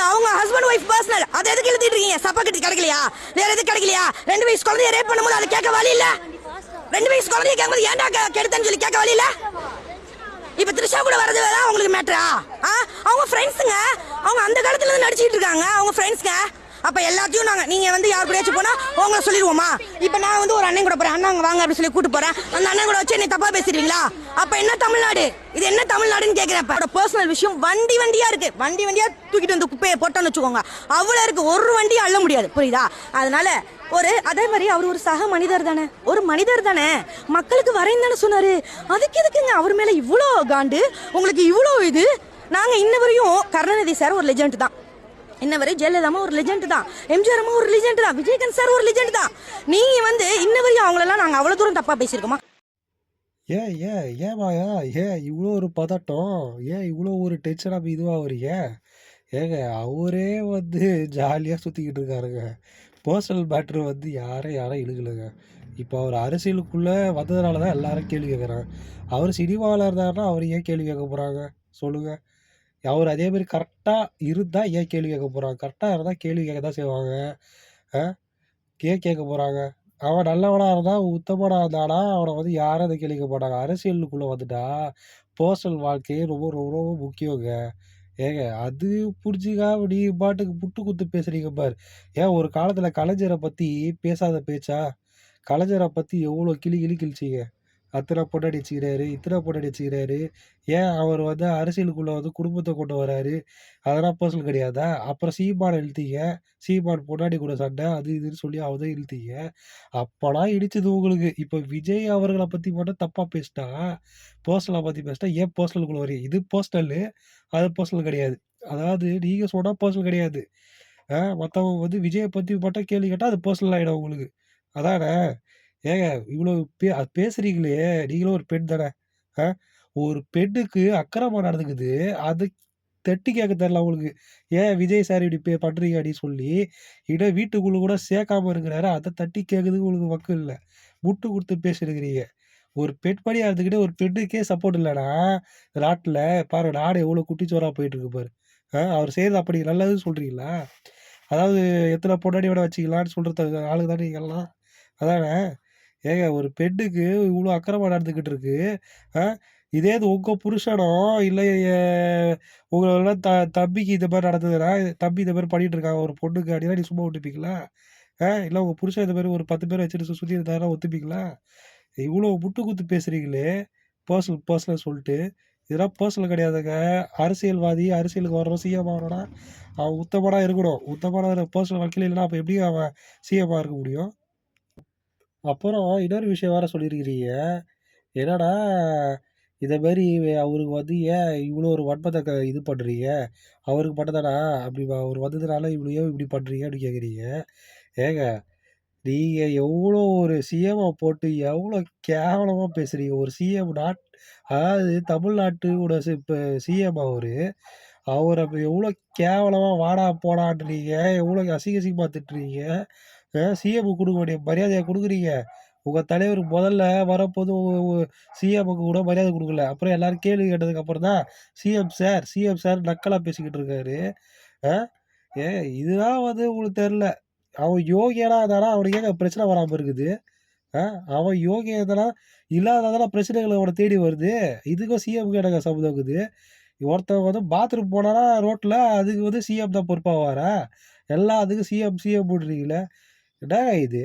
அவங்க husband wife personal. அதை எதுக்கு எழுதிட்டு இருக்கீங்க? சப்பா கட்டி கிடைக்கலையா? வேற எதுக்கு கிடைக்கலையா? 2 வயசு குழந்தைய ரேப் பண்ணும்போது அதை கேட்க வழி இல்ல? 2 வயசு குழந்தைய கேட்கும்போது ஏன்டா கெடுத்தன்னு சொல்லி கேட்க வழி இல்ல? இப்ப த்ரிஷா கூட வரது வேற உங்களுக்கு மேட்டரா? அவங்க ஃப்ரெண்ட்ஸுங்க, அவங்க அந்த காலத்துல இருந்து நடிச்சிட்டு இருக்காங்க, அவங்க ஃப்ரெண்ட்ஸ்ங்க. அப்ப எல்லாத்தையும் நாங்க நீங்க வந்து யார் கூடயாச்சும் போனா உங்களை சொல்லிடுவோமா? இப்ப நான் வந்து ஒரு அண்ணன் கூட போறேன், அண்ணா வாங்க அப்படி சொல்லி கூட்டு போறேன், அந்த அண்ணன் கூட வச்சு என்ன தப்பா பேசுறீங்களா? அப்ப என்ன தமிழ்நாடு இது? என்ன தமிழ்நாடுன்னு கேக்குறப்ப பர்சனல் விஷயம் வண்டியா இருக்கு. வண்டியா தூக்கிட்டு வந்து குப்பையை போட்டோன்னு வச்சுக்கோங்க, அவ்வளவு இருக்கு. ஒரு வண்டி அள்ள முடியாது, புரியுதா? அதனால அதே மாதிரி அவர் ஒரு சக மனிதர் தானே, ஒரு மனிதர் தானே, மக்களுக்கு வரேன்னு தானே சொன்னாரு. அதுக்கு எதுக்குங்க அவர் மேல இவ்வளோ காண்டு? உங்களுக்கு இவ்வளோ இது? நாங்க இன்ன வரையும் கருணாநிதி சார் ஒரு லெஜெண்ட் தான், இன்ன வரை ஜெயலலிதா ஒரு லெஜெண்ட் தான், எம்ஜிஆர் அம்மா ஒரு லெஜெண்ட் தான், விஜயகாந்த் சார் ஒரு லெஜெண்ட் தான். நீங்க வந்து இன்ன வரையும் அவங்களெல்லாம் நாங்க அவ்வளவு தூரம் தப்பா பேசியிருக்கோமா? ஏன் ஏன் ஏமாயா ஏன் இவ்வளோ ஒரு பதட்டம்? ஏன் இவ்வளோ ஒரு டென்ஷனாக இதுவாக வரீங்க? ஏங்க அவரே வந்து ஜாலியாக சுற்றிக்கிட்டு இருக்காருங்க. பர்சனல் மேட்ரு வந்து யாரும் இழுக்கலைங்க. இப்போ அவர் அரசியலுக்குள்ளே வந்ததுனால தான் எல்லாரும் கேள்வி கேட்குறாங்க. அவர் சினிமாவில் இருந்தாருன்னா அவர் ஏன் கேள்வி கேட்க போகிறாங்க சொல்லுங்கள்? அவர் அதேமாரி கரெக்டாக இருந்தால் ஏன் கேள்வி கேட்க போகிறாங்க? கரெக்டாக இருந்தால் கேள்வி கேட்க தான் செய்வாங்க. ஏன் கேட்க போகிறாங்க? அவன் நல்லவனா இருந்தா, உத்தமனா இருந்தானா, அவன வந்து யாரும் அத கேள்வி கேட்க மாட்டாங்க. அரசியலுக்குள்ள வந்துட்டா, பர்சனல் வாழ்க்கையே ரொம்ப ரொம்ப ரொம்ப முக்கியங்க. ஏங்க அது புரிஞ்சுக்காம நீ பாட்டுக்கு புட்டு குத்து பேசுறீங்க பாரு. ஏன் ஒரு காலத்துல கலைஞர பத்தி பேசாத பேச்சா? கலைஞர பத்தி எவ்வளோ கிளி கிளி கிழிச்சீங்க. அத்தனை பொண்டாட்டி வச்சுக்கிறாரு, இத்தனை பொண்டாட்டி வச்சுக்கிறாரு. ஏன் அவர் வந்து அரசியலுக்குள்ள வந்து குடும்பத்த கொண்டு வராரு. அதெல்லாம் பர்சனல் கிடையாதா? அப்புறம் சீமான இழுத்தீங்க. சீமான் பொண்டாட்டி கூட சண்டை, அது இதுன்னு சொல்லி அவத இழுத்தீங்க. அப்பலாம் இடிச்சது உங்களுக்கு. இப்ப விஜய் அவர்கள பத்தி மட்டும் தப்பா பேசிட்டா, பர்சனலா பத்தி பேசிட்டா ஏன் பர்சனலுக்குள்ள வரீங்க? இது பர்சனலு, அது பர்சனல் கிடையாது. அதாவது நீங்க சொன்னா பர்சனல் கிடையாது. மத்தவங்க வந்து விஜய பத்தி மட்டும் கேள்வி கேட்டா அது பர்சனல் ஆயிடும் உங்களுக்கு. அதானே? ஏங்க இவ்வளோ பேசுறீங்களே, நீங்களும் ஒரு பெண் தானே? அ ஒரு பெண்ணுக்கு அக்கிரமம் நடந்துக்குது. அது தட்டி கேட்க தெரியல உங்களுக்கு. ஏன் விஜய் சார் இப்படி பண்றீங்க அப்படின்னு சொல்லி, வீட்டுக்குள்ள கூட சேர்க்காம இருக்கிறாரு. அத தட்டி கேட்கறதுக்கு உங்களுக்கு வக்கு இல்ல. முட்டு குடுத்து பேசியிருக்கிறீங்க. ஒரு பெண்மணியா இருந்துக்கிட்டு ஒரு பெண்ணுக்கே சப்போர்ட் இல்லன்னா, இந்த நாட்டுல பாருங்க நாடு எவ்வளோ குட்டிச்சுவரா போயிட்டு இருக்கு பாரு. அவர் செய்றது அப்படி நல்லதுன்னு சொல்றீங்களா? அதாவது எத்தன பொண்டாட்டி வேணா வச்சுக்கலான்னு சொல்றது ஆளுங்க தானே நீங்கலாம். அதானே? ஏங்க ஒரு பெண்ணுக்கு இவ்ளோ அக்கிரமம் நடந்துகிட்டு இருக்கு. அ இதே இது உங்க புருஷனோ, இல்ல உங்களோட தம்பிக்கு இந்த மாரி நடந்ததுன்னா, தம்பி இந்த மாரி பண்ணிட்டு இருக்காங்க ஒரு பொண்ணுக்கு அப்டின்னா, நீ சும்மா விட்டுப்பீங்களா? இல்ல உங்க புருஷன் இந்த மாரி ஒரு 10 பேர வச்சுட்டு சுத்தி இருந்தாருன்னா ஒத்துப்பீங்களா? இவ்ளோ முட்டு குத்து பேசுறீங்களே! பர்சனல் சொல்ட்டு. இதெல்லாம் பர்சனல் கிடையாதுங்க. அரசியல்வாதி, அரசியலுக்கு வர்றவன் சிஎம் ஆகணும்னா, அவன் உத்தமனா இருக்கணும். உத்தமனா பர்சனல் வாழ்க்கையில இல்லன்னா, அப்ப எப்படி அவன் சிஎம்மா இருக்க முடியும்? அப்புறம் இன்னொரு விஷயம் வேற சொல்லியிருக்கிறீங்க. என்னன்னா, இத மாரி அவருக்கு வந்து ஏன் இவ்ளோ ஒரு வன்மத்த இது பண்றீங்க? அவருக்கு மட்டும் தானா? அப்படி அவரு வந்ததுனால ஏன் இப்படி பண்றீங்க? அப்படி கேட்குறீங்க. ஏங்க, நீங்க எவ்ளோ ஒரு சிஎம்ம போட்டு எவ்ளோ கேவலமா பேசுறீங்க. ஒரு சிஎம் அதாவது தமிழ்நாட்டோட இப்ப சிஎம் அவரு. அவர எவ்ளோ கேவலமா வாடா, போடான்றீங்க. எவ்ளோ அசிங்கமா திட்டுறீங்க. சிஎம்க்கு குடுக்க வேண்டிய மரியாதைய குடுக்குறீங்க. உங்க தலைவர் முதல்ல வரப்போது சிஎம்க்கு கூட மரியாதை குடுக்கல. அப்புறம் எல்லாரும் கேள்வி கேட்டதுக்கு அப்புறம் தான் சிஎம் சார் நக்கலா பேசிக்கிட்டு இருக்காரு. அ இதுதான் வந்து உங்களுக்கு தெரியல. அவன் யோகியனா இருந்தானா அவனுக்கு ஏங்க பிரச்சனை வராம இருக்குது? அ அவன் யோகியா இருந்தானா இல்லாததால பிரச்சனைகள் அவன தேடி வருது. இதுக்கும் சிஎம்க்கு என்னங்க சம்மந்தம் இருக்குது? ஒருத்தன் வந்து பாத்ரூம் போனானா ரோட்ல அதுக்கு வந்து சிஎம் தான் பொறுப்பாவாரா? எல்லாத்துக்கும் சிஎம் சிஎம் போடுறீங்களே! என்னங்க இது?